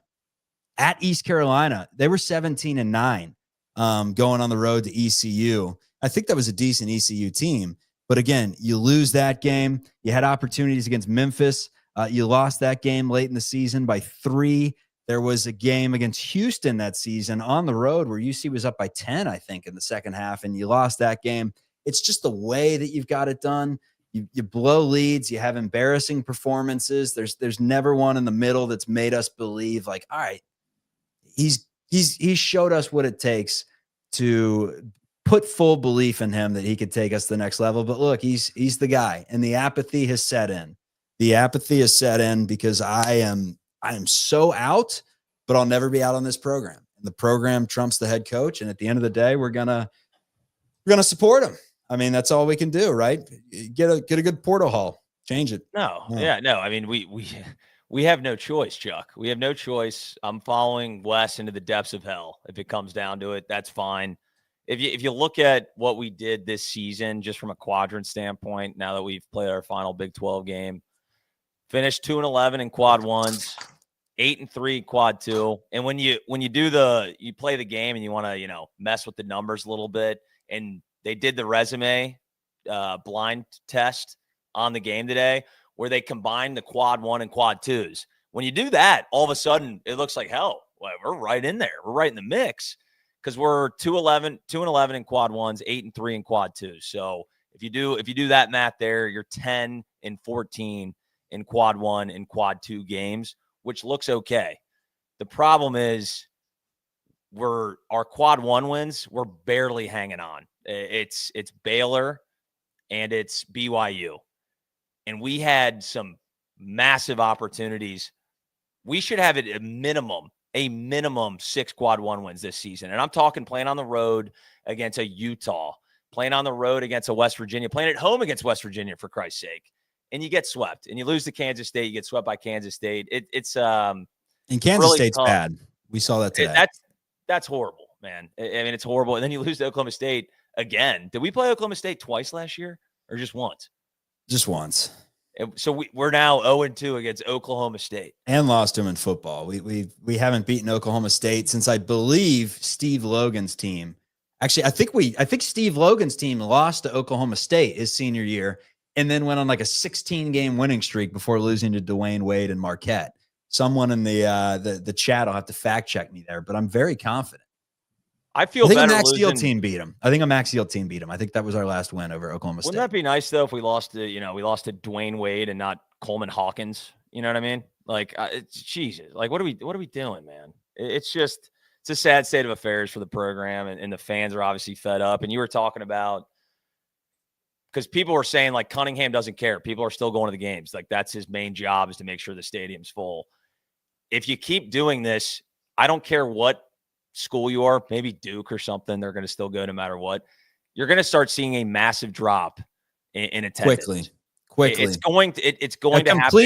At East Carolina, they were 17 and 9 going on the road to ECU. I think that was a decent ECU team. But again, you lose that game. You had opportunities against Memphis. You lost that game late in the season by 3. There was a game against Houston that season on the road where UC was up by 10, I think, in the second half, and you lost that game. It's just the way that you've got it done. You blow leads. You have embarrassing performances. There's never one in the middle that's made us believe, like, all right, he's showed us what it takes to put full belief in him that he could take us to the next level. But look, he's the guy, and the apathy has set in. The apathy has set in because I am so out, but I'll never be out on this program. And the program trumps the head coach. And at the end of the day, we're gonna support him. I mean, that's all we can do, right? Get a good portal haul, change it. No. I mean, we have no choice, Chuck. We have no choice. I'm following Wes into the depths of hell. If it comes down to it, that's fine. If you look at what we did this season, just from a quadrant standpoint, now that we've played our final Big 12 game, finished 2-11 in quad ones, 8-3 quad 2. And when you play the game and you want to, mess with the numbers a little bit, and they did the resume blind test on the game today where they combined the quad 1 and quad 2s. When you do that, all of a sudden it looks like hell. Well, we're right in there. We're right in the mix because we're 2-11 in quad 1s, 8-3 in quad 2s. So if you do that math there, you're 10-14 in quad 1 and quad 2 games, which looks okay. The problem is our quad one wins, we're barely hanging on. It's Baylor and it's BYU. And we had some massive opportunities. We should have it a minimum 6 quad one wins this season. And I'm talking playing on the road against a Utah, playing on the road against a West Virginia, playing at home against West Virginia, for Christ's sake. And you get swept and you lose to Kansas State. You get swept by Kansas State. It's and Kansas really State's tough. bad. We saw that today. That's horrible, man. I mean, it's horrible. And then you lose to Oklahoma State again. Did we play Oklahoma State twice last year or just once? Just once. So we're now 0-2 against Oklahoma State. And lost to them in football. We haven't beaten Oklahoma State since, I believe, Steve Logan's team. Actually, I think Steve Logan's team lost to Oklahoma State his senior year and then went on like a 16-game winning streak before losing to Dwayne Wade and Marquette. Someone in the chat will have to fact check me there, but I'm very confident. I think a Max Steel team beat him. I think that was our last win over Oklahoma State. Wouldn't that be nice though if we lost to Dwayne Wade and not Coleman Hawkins? You know what I mean? Like, Jesus, like what are we doing, man? It's a sad state of affairs for the program, and the fans are obviously fed up. And you were talking about, because people were saying like Cunningham doesn't care. People are still going to the games. Like that's his main job, is to make sure the stadium's full. If you keep doing this, I don't care what school you are, maybe Duke or something, they're going to still go no matter what. You're going to start seeing a massive drop in attendance. Quickly. It's going to happen.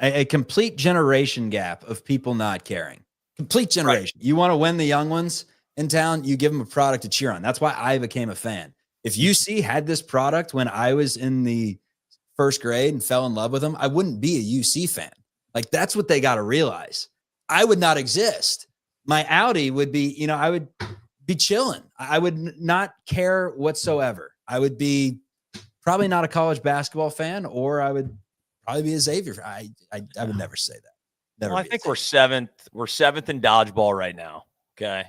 A complete generation gap of people not caring. Complete generation. Right. You want to win the young ones in town, you give them a product to cheer on. That's why I became a fan. If UC had this product when I was in the first grade and fell in love with them, I wouldn't be a UC fan. Like, that's what they got to realize. I would not exist. My Audi would be, I would be chilling. I would not care whatsoever. I would be probably not a college basketball fan, or I would probably be a Xavier fan. I would never say that. Never. Well, I think we're seventh. We're seventh in dodgeball right now. Okay.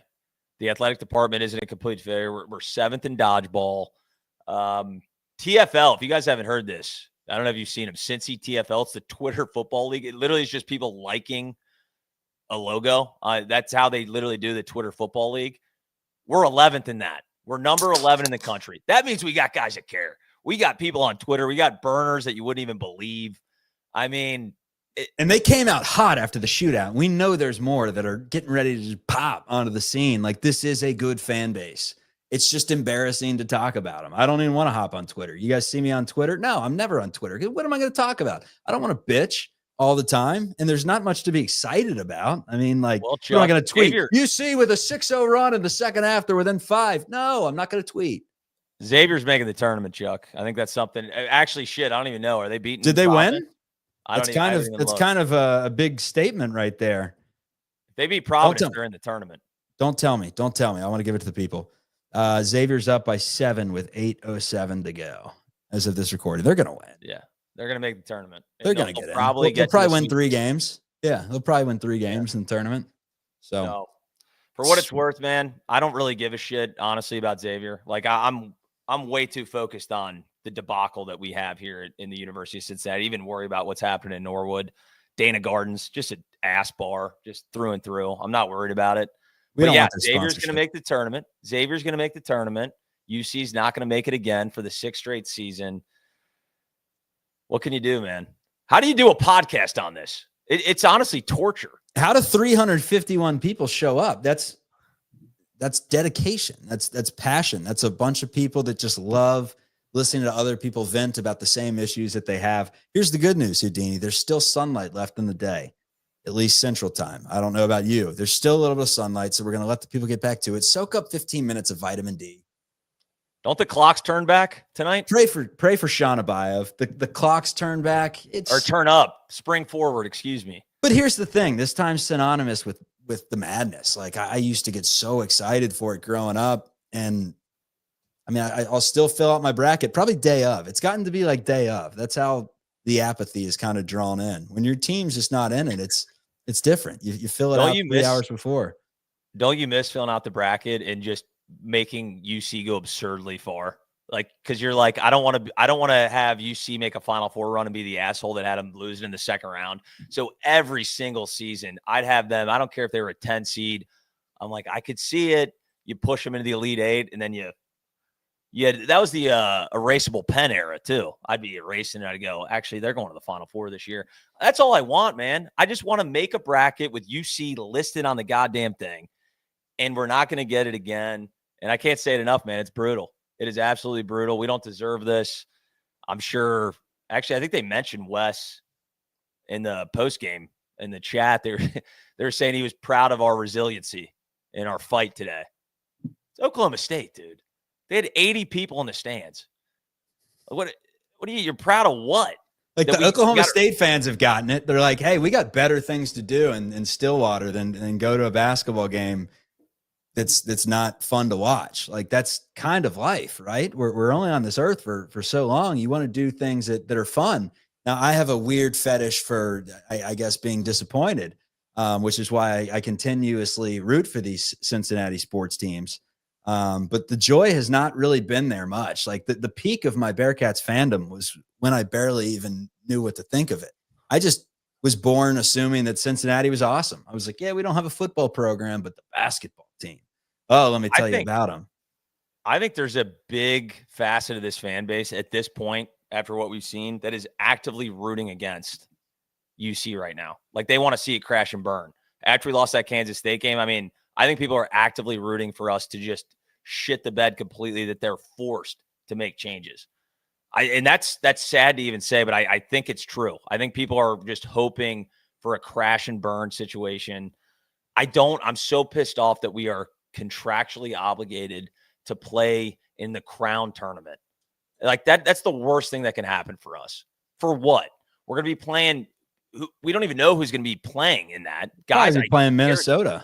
The athletic department isn't a complete failure. We're seventh in dodgeball. TFL, if you guys haven't heard this, I don't know if you've seen them. Cincy TFL, it's the Twitter football league. It literally is just people liking a logo. That's how they literally do the Twitter football league. We're 11th in that. We're number 11 in the country. That means we got guys that care. We got people on Twitter. We got burners that you wouldn't even believe. I mean, and they came out hot after the shootout. We know there's more that are getting ready to just pop onto the scene. Like, this is a good fan base. It's just embarrassing to talk about them. I don't even want to hop on Twitter. You guys see me on Twitter? No, I'm never on Twitter. What am I going to talk about? I don't want to bitch all the time, and there's not much to be excited about. I mean, like, Chuck, I'm not going to tweet. UC with a 6-0 run in the second half, they're within 5. No, I'm not going to tweet. Xavier's making the tournament, Chuck. I think that's something. Actually, shit, I don't even know. Are they beating? Did they Providence? win? That's kind of a big statement right there. If they beat Providence, they're in the tournament. Don't tell me. I want to give it to the people. Xavier's up by 7 with 8:07 to go as of this recording. They're going to win. Yeah, they're going to make the tournament. They're going to get in. They'll probably win 3 games. Yeah, they'll probably win 3 games in the tournament. So, for what it's worth, man, I don't really give a shit, honestly, about Xavier. Like, I'm way too focused on the debacle that we have here in the University of Cincinnati. I even worry about what's happening in Norwood. Dana Gardens, just an ass bar, just through and through. I'm not worried about it. But yeah, Xavier's going to make the tournament. UC's not going to make it again for the 6th straight season. What can you do, man? How do you do a podcast on this? It's honestly torture. How do 351 people show up? That's dedication. That's passion. That's a bunch of people that just love listening to other people vent about the same issues that they have. Here's the good news, Houdini. There's still sunlight left in the day, at least Central Time. I don't know about you. There's still a little bit of sunlight, so we're going to let the people get back to it. Soak up 15 minutes of vitamin D. Don't the clocks turn back tonight? Pray for Shauna Bayev. The clocks turn back. Or turn up. Spring forward, excuse me. But here's the thing. This time's synonymous with the madness. Like, I used to get so excited for it growing up. And I mean, I'll still fill out my bracket probably day of. It's gotten to be like day of. That's how the apathy is kind of drawn in. When your team's just not in it, it's different. You fill it out 3 hours before. Don't you miss filling out the bracket and just making UC go absurdly far? Like, because you're like, I don't want to have UC make a Final Four run and be the asshole that had them losing in the second round. So every single season, I'd have them. I don't care if they were a 10 seed. I'm like, I could see it. You push them into the Elite Eight, and then that was the erasable pen era too. I'd be erasing it. I'd go, actually, they're going to the Final Four this year. That's all I want, man. I just want to make a bracket with UC listed on the goddamn thing, and we're not going to get it again. And I can't say it enough, man. It's brutal. It is absolutely brutal. We don't deserve this. I'm sure. Actually, I think they mentioned Wes in the postgame in the chat. They're saying he was proud of our resiliency in our fight today. It's Oklahoma State, dude. They had 80 people in the stands. What are you're proud of what? Like the Oklahoma State fans have gotten it. They're like, hey, we got better things to do in Stillwater than go to a basketball game that's not fun to watch. Like, that's kind of life, right? We're only on this earth for so long. You want to do things that are fun. Now, I have a weird fetish for, I guess, being disappointed, which is why I continuously root for these Cincinnati sports teams. But the joy has not really been there much. Like the peak of my Bearcats fandom was when I barely even knew what to think of it. I just was born assuming that Cincinnati was awesome. I was like, yeah, we don't have a football program, but the basketball team. Oh, let me tell you about them. I think there's a big facet of this fan base at this point, after what we've seen, that is actively rooting against UC right now. Like, they want to see it crash and burn. After we lost that Kansas State game, I mean, I think people are actively rooting for us to just shit the bed completely, that they're forced to make changes. And that's sad to even say, but I think it's true. I think people are just hoping for a crash and burn situation. I'm so pissed off that we are contractually obligated to play in the Crown tournament. Like that's the worst thing that can happen for us. For what? We're going to be playing. We don't even know who's going to be playing in that. Guys are playing Minnesota.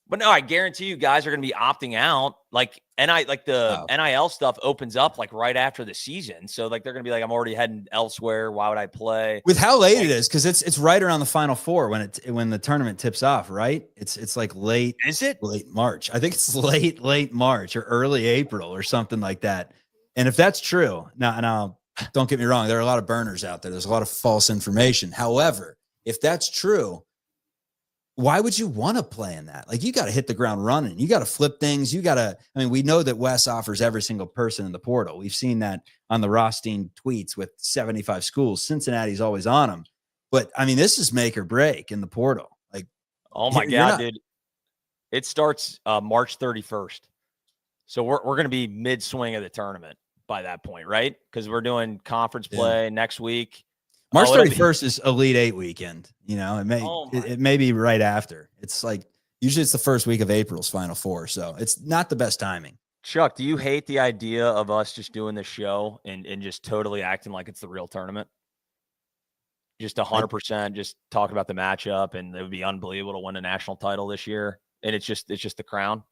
But no, I guarantee you guys are going to be opting out. Like, NIL stuff opens up like right after the season. So like, they're going to be like, I'm already heading elsewhere. Why would I play? With how late it is, because it's right around the Final Four when the tournament tips off, right? It's like late. Is it late March? I think it's late March or early April or something like that. And if that's true, now don't get me wrong, there are a lot of burners out there. There's a lot of false information. However, if that's true, why would you want to play in that? Like, you got to hit the ground running. You got to flip things. We know that Wes offers every single person in the portal. We've seen that on the Rothstein tweets with 75 schools. Cincinnati's always on them. But I mean, this is make or break in the portal. Like, oh my God, dude. It starts March 31st. So we're going to be mid swing of the tournament by that point, right? Because we're doing conference play next week. March 31st is Elite Eight weekend. You know, it may be right after. It's like, usually it's the first week of April's Final Four. So it's not the best timing. Chuck, do you hate the idea of us just doing this show and just totally acting like it's the real tournament? Just 100%, just talking about the matchup, and it would be unbelievable to win a national title this year. And it's just the Crown.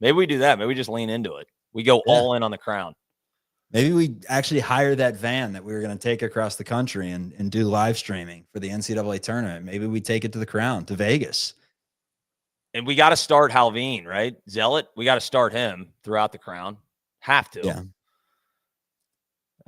Maybe we do that. Maybe we just lean into it. We go all in on the Crown. Maybe we actually hire that van that we were going to take across the country and do live streaming for the NCAA tournament. Maybe we take it to the Crown, to Vegas. And we got to start Halveen, right? Zealot, we got to start him throughout the Crown. Have to. Yeah.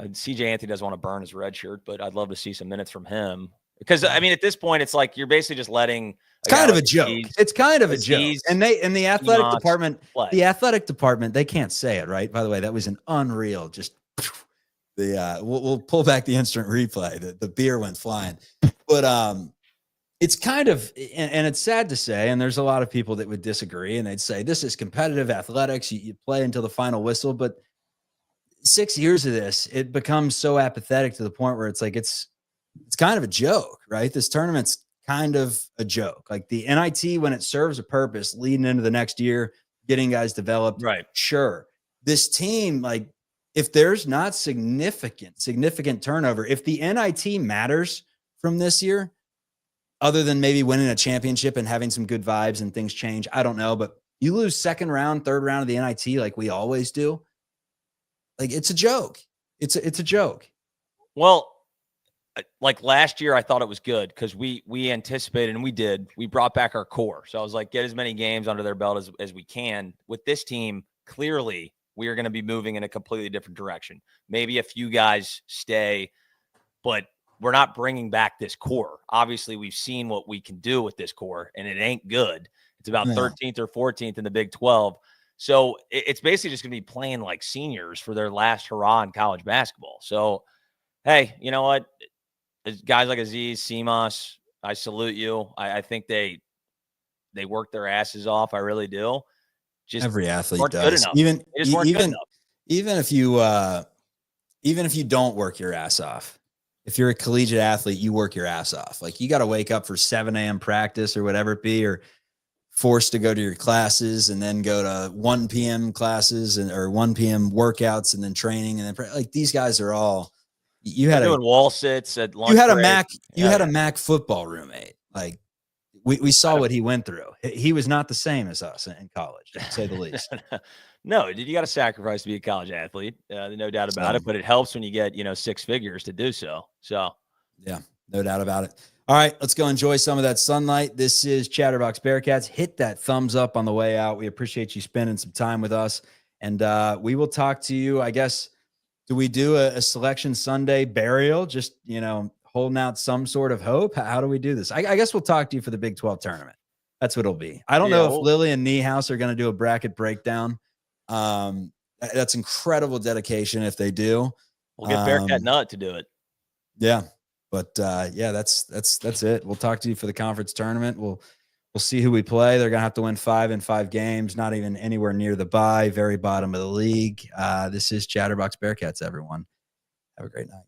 CJ Anthony doesn't want to burn his red shirt, but I'd love to see some minutes from him. Because, I mean, at this point, it's like you're basically just letting – It's kind of a joke. It's kind of a joke. And the athletic department, they can't say it, right? By the way, that was an unreal, just we'll pull back the instant replay. The beer went flying. But it's kind of, and it's sad to say, and there's a lot of people that would disagree, and they'd say, this is competitive athletics. You play until the final whistle. But 6 years of this, it becomes so apathetic to the point where it's like, it's kind of a joke, right? This tournament's kind of a joke. Like the NIT, when it serves a purpose leading into the next year, getting guys developed. Right. Sure. This team, like, if there's not significant turnover, if the NIT matters from this year, other than maybe winning a championship and having some good vibes and things change, I don't know, but you lose second round, third round of the NIT like we always do. Like, it's a joke. It's a joke. Well, like last year, I thought it was good because we anticipated, and we brought back our core. So I was like, get as many games under their belt as we can. With this team, clearly we are going to be moving in a completely different direction. Maybe a few guys stay, but we're not bringing back this core. Obviously, we've seen what we can do with this core, and it ain't good. It's about 13th or 14th in the Big 12. So it's basically just going to be playing like seniors for their last hurrah in college basketball. So, hey, you know what? Guys like Aziz, Simas, I salute you. I think they work their asses off. I really do. Just every athlete weren't does. good enough. Even if you don't work your ass off, if you're a collegiate athlete, you work your ass off. Like you got to wake up for 7 a.m. practice or whatever it be, or forced to go to your classes and then go to 1 p.m. classes or 1 p.m. workouts and then training. And then like these guys are all, you had doing wall sits at lunch. You had break. a Mac football roommate. Like we saw what he went through. He was not the same as us in college, to say the least. No, you got to sacrifice to be a college athlete. No doubt about it. But it helps when you get 6 figures to do so. So yeah, no doubt about it. All right, let's go enjoy some of that sunlight. This is Chatterbox Bearcats. Hit that thumbs up on the way out. We appreciate you spending some time with us. And we will talk to you, I guess. Do we do a Selection Sunday burial? Just, holding out some sort of hope? How do we do this? I guess we'll talk to you for the Big 12 tournament. That's what it'll be. I don't know if Lily and Niehaus are going to do a bracket breakdown. That's incredible dedication if they do. We'll get Bearcat Nut to do it. Yeah. But that's it. We'll talk to you for the conference tournament. We'll see who we play. They're gonna have to win 5 in 5 games, not even anywhere near the bye, very bottom of the league. This is Chatterbox Bearcats, everyone. Have a great night.